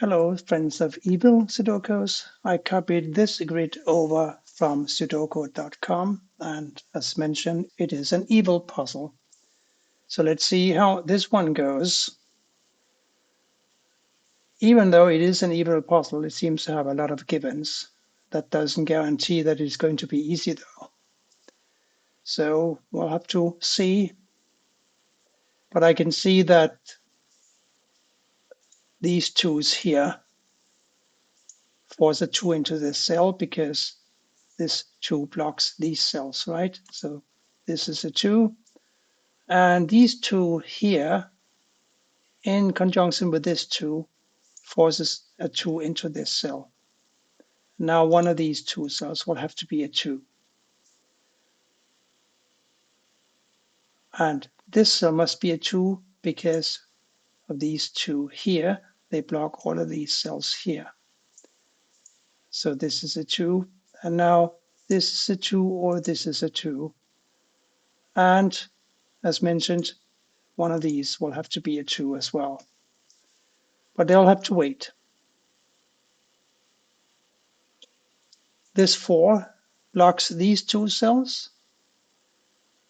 Hello, friends of evil Sudokus. I copied this grid over from sudoku.com, and as mentioned, it is an evil puzzle. So let's see how this one goes. Even though it is an evil puzzle, it seems to have a lot of givens. That doesn't guarantee that it's going to be easy though. So we'll have to see. But I can see that these twos here force a two into this cell because this two blocks these cells, right? So this is a two. And these two here, in conjunction with this two, forces a two into this cell. Now one of these two cells will have to be a two. And this cell must be a two because of these two here. They block all of these cells here. So this is a two. And now this is a two or this is a two. And as mentioned, one of these will have to be a two as well. But they'll have to wait. This 4 blocks these two cells.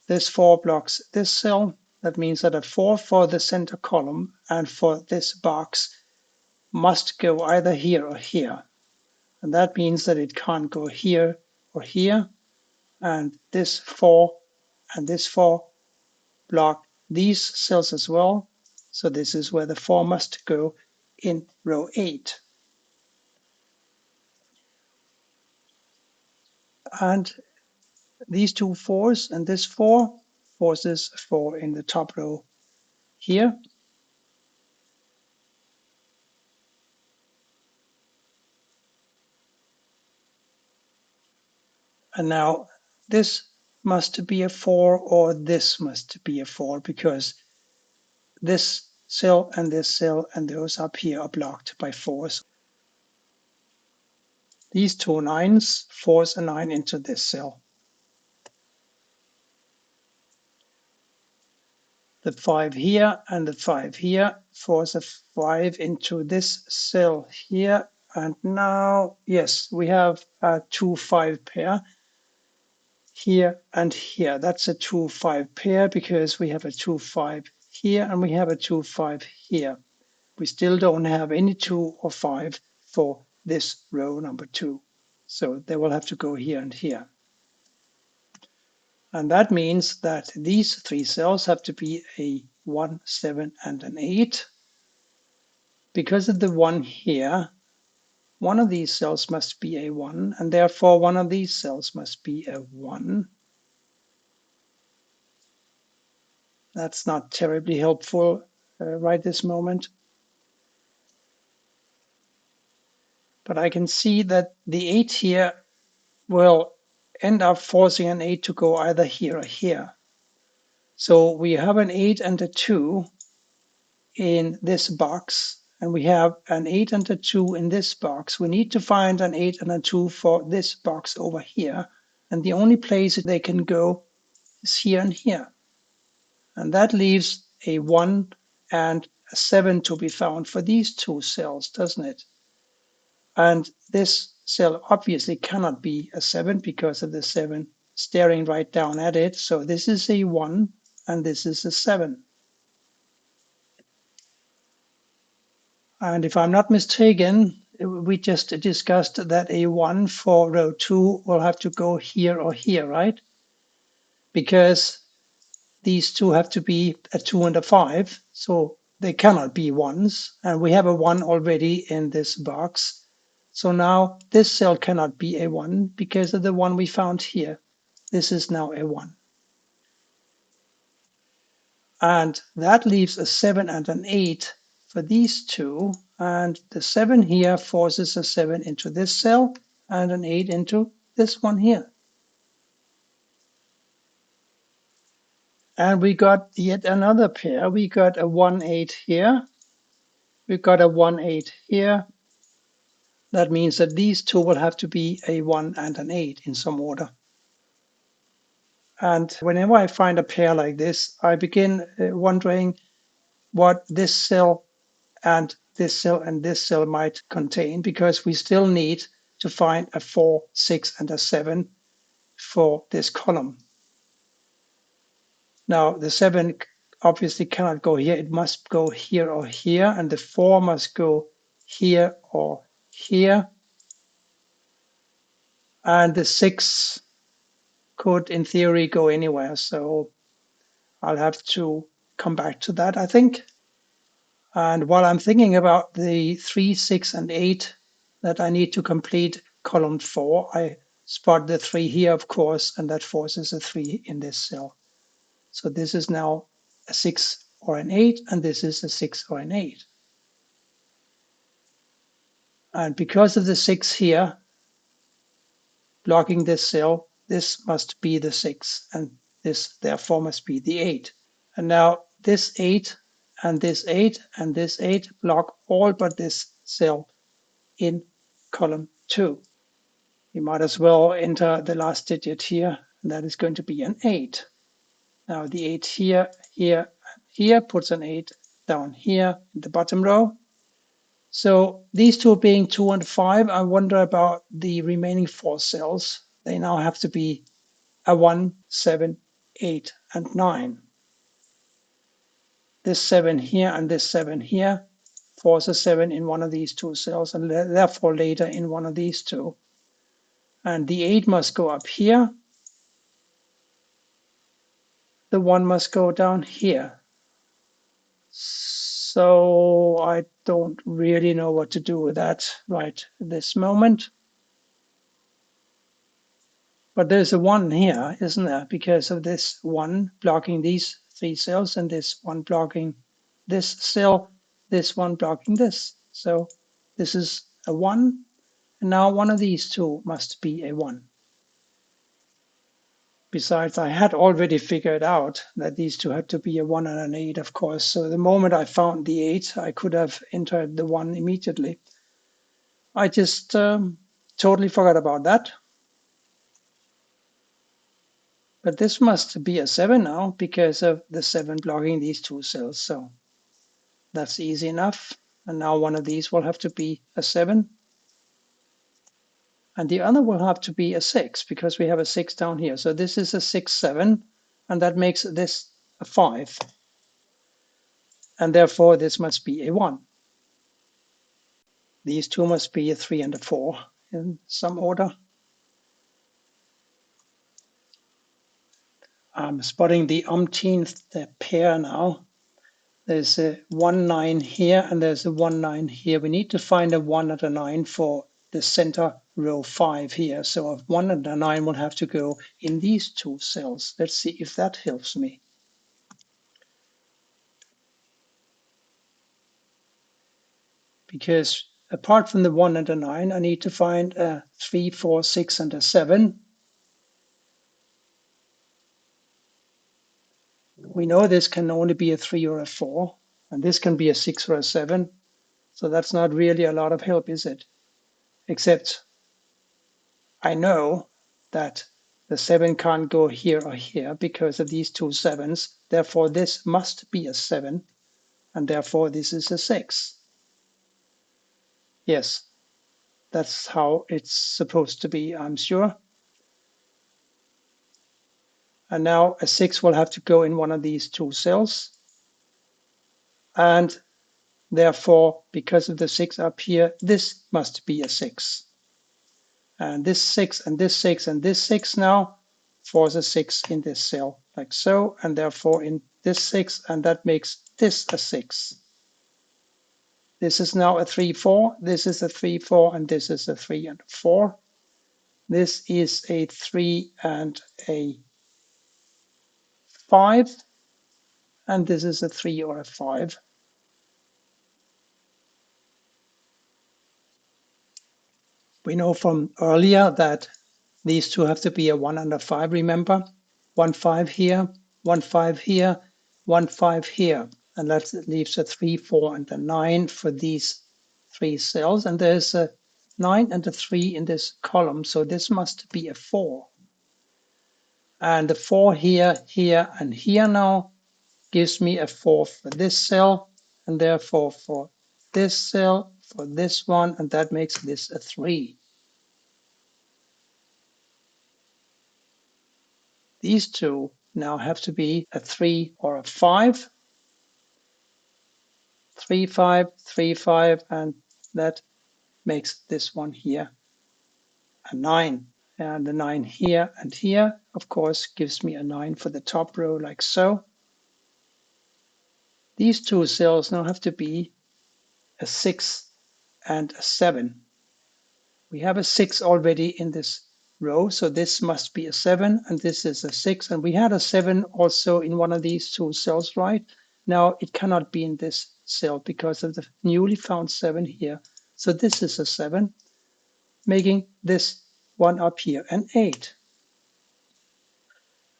This 4 blocks this cell. That means that a 4 for the center column and for this box must go either here or here. And that means that it can't go here or here. And this 4 and this 4 block these cells as well. So this is where the 4 must go in row 8. And these two 4s and this 4 forces 4 in the top row here. And now this must be a 4 or this must be a 4 because this cell and those up here are blocked by 4s. These two 9s force a 9 into this cell. The 5 here and the 5 here force a 5 into this cell here. And now, yes, we have a 2-5 pair here and here. That's a 2-5 pair because we have a 2-5 here and we have a 2-5 here. We still don't have any 2 or 5 for this row number 2. So they will have to go here and here. And that means that these three cells have to be a 1, 7, and an 8. Because of the 1 here, one of these cells must be a 1, and therefore one of these cells must be a 1. That's not terribly helpful right this moment. But I can see that the 8 here will end up forcing an 8 to go either here or here. So we have an 8 and a 2 in this box, and we have an 8 and a 2 in this box. We need to find an 8 and a 2 for this box over here. And the only place they can go is here and here. And that leaves a 1 and a 7 to be found for these two cells, doesn't it? And this cell obviously cannot be a 7 because of the 7 staring right down at it. So this is a 1 and this is a 7. And if I'm not mistaken, we just discussed that a 1 for row 2 will have to go here or here, right? Because these two have to be a 2 and a 5, so they cannot be 1s. And we have a 1 already in this box. So now this cell cannot be a 1 because of the 1 we found here. This is now a 1. And that leaves a 7 and an 8 for these two. And the 7 here forces a 7 into this cell and an 8 into this one here. And we got yet another pair. We got a 1, 8 here. We got a 1, 8 here. That means that these two will have to be a 1 and an 8 in some order. And whenever I find a pair like this, I begin wondering what this cell and this cell and this cell might contain, because we still need to find a 4, 6, and a 7 for this column. Now, the 7 obviously cannot go here. It must go here or here, and the 4 must go here or here. And the 6 could, in theory, go anywhere. So I'll have to come back to that, I think. And while I'm thinking about the 3, 6, and 8 that I need to complete column 4, I spot the 3 here, of course, and that forces a 3 in this cell. So this is now a 6 or an 8, and this is a 6 or an 8. And because of the 6 here blocking this cell, this must be the 6, and this therefore must be the 8. And now this 8 and this 8 and this 8 block all but this cell in column 2. You might as well enter the last digit here, and that is going to be an 8. Now the 8 here, here, here puts an 8 down here in the bottom row. So these two being 2 and 5, I wonder about the remaining 4 cells. They now have to be a 1, 7, 8, and 9. This 7 here and this 7 here force a 7 in one of these 2 cells, and therefore later in one of these 2. And the 8 must go up here. The 1 must go down here. So I don't really know what to do with that right this moment. But there's a 1 here, isn't there? Because of this 1 blocking these 3 cells, and this 1 blocking this cell, this 1 blocking this. So this is a 1. And now one of these 2 must be a 1. Besides, I had already figured out that these 2 had to be a 1 and an 8, of course. So the moment I found the 8, I could have entered the 1 immediately. I just totally forgot about that. But this must be a 7 now because of the 7 blocking these 2 cells. So that's easy enough. And now one of these will have to be a 7. And the other will have to be a 6 because we have a 6 down here. So this is a 6, 7, and that makes this a 5. And therefore this must be a 1. These 2 must be a 3 and a 4 in some order. I'm spotting the umpteenth pair now. There's a 1, 9 here, and there's a 1, 9 here. We need to find a 1 and a 9 for the center row 5 here. So a 1 and a 9 will have to go in these 2 cells. Let's see if that helps me. Because apart from the 1 and a 9, I need to find a 3, 4, 6, and a 7. We know this can only be a 3 or a 4, and this can be a 6 or a 7. So that's not really a lot of help, is it? Except I know that the 7 can't go here or here because of these 2 7s. Therefore, this must be a 7, and therefore this is a 6. Yes, that's how it's supposed to be, I'm sure. And now a 6 will have to go in one of these 2 cells. And therefore, because of the 6 up here, this must be a 6. And this 6 and this 6 and this 6 now force a 6 in this cell, like so, and therefore in this 6, and that makes this a 6. This is now a 3, 4, this is a 3, 4, and this is a 3 and a 4. This is a 3 and a 5, and this is a 3 or a 5. We know from earlier that these 2 have to be a 1 and a 5, remember? 1, 5 here, 1, 5 here, 1, 5 here. And that leaves a 3, 4, and a 9 for these 3 cells. And there's a 9 and a 3 in this column, so this must be a 4. And the 4 here, here, and here now gives me a 4 for this cell, and therefore for this cell for this one, and that makes this a 3. These two now have to be a 3 or a 5. 3, 5, 3, 5, and that makes this one here a 9. And the 9 here and here, of course, gives me a 9 for the top row, like so. These two cells now have to be a 6 and a 7. We have a 6 already in this row, so this must be a 7, and this is a 6. And we had a 7 also in one of these two cells, right? Now it cannot be in this cell because of the newly found 7 here. So this is a 7, making this one up here an 8.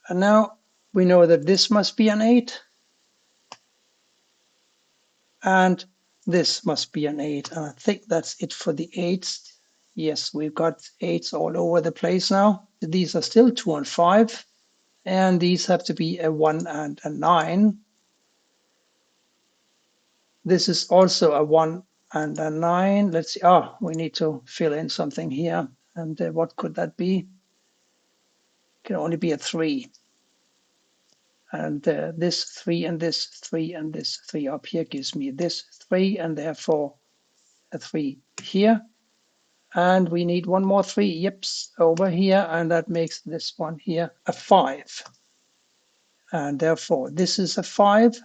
And now we know that this must be an 8, and this must be an 8. And I think that's it for the 8s. Yes, we've got 8s all over the place now. These are still 2 and 5, and these have to be a 1 and a 9. This is also a 1 and a 9. Let's see. We need to fill in something here. And what could that be? It can only be a 3. And this 3 and this 3 and this 3 up here gives me this 3, and therefore a 3 here. And we need one more 3, yips, over here, and that makes this one here a 5. And therefore this is a 5,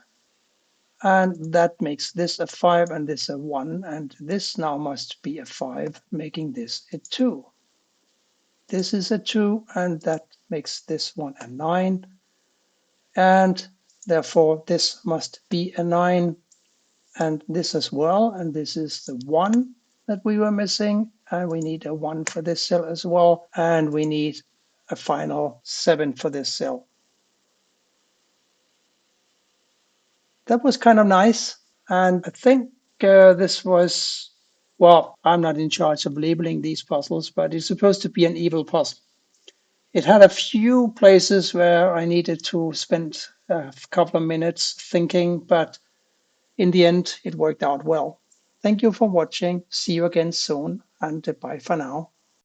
and that makes this a 5 and this a 1, and this now must be a 5, making this a 2. This is a 2, and that makes this one a 9, and therefore this must be a 9, and this as well, and this is the 1 that we were missing, and we need a 1 for this cell as well, and we need a final 7 for this cell. That was kind of nice, and I think this was, well, I'm not in charge of labeling these puzzles, but it's supposed to be an evil puzzle. It had a few places where I needed to spend a couple of minutes thinking, but in the end, it worked out well. Thank you for watching. See you again soon, and bye for now.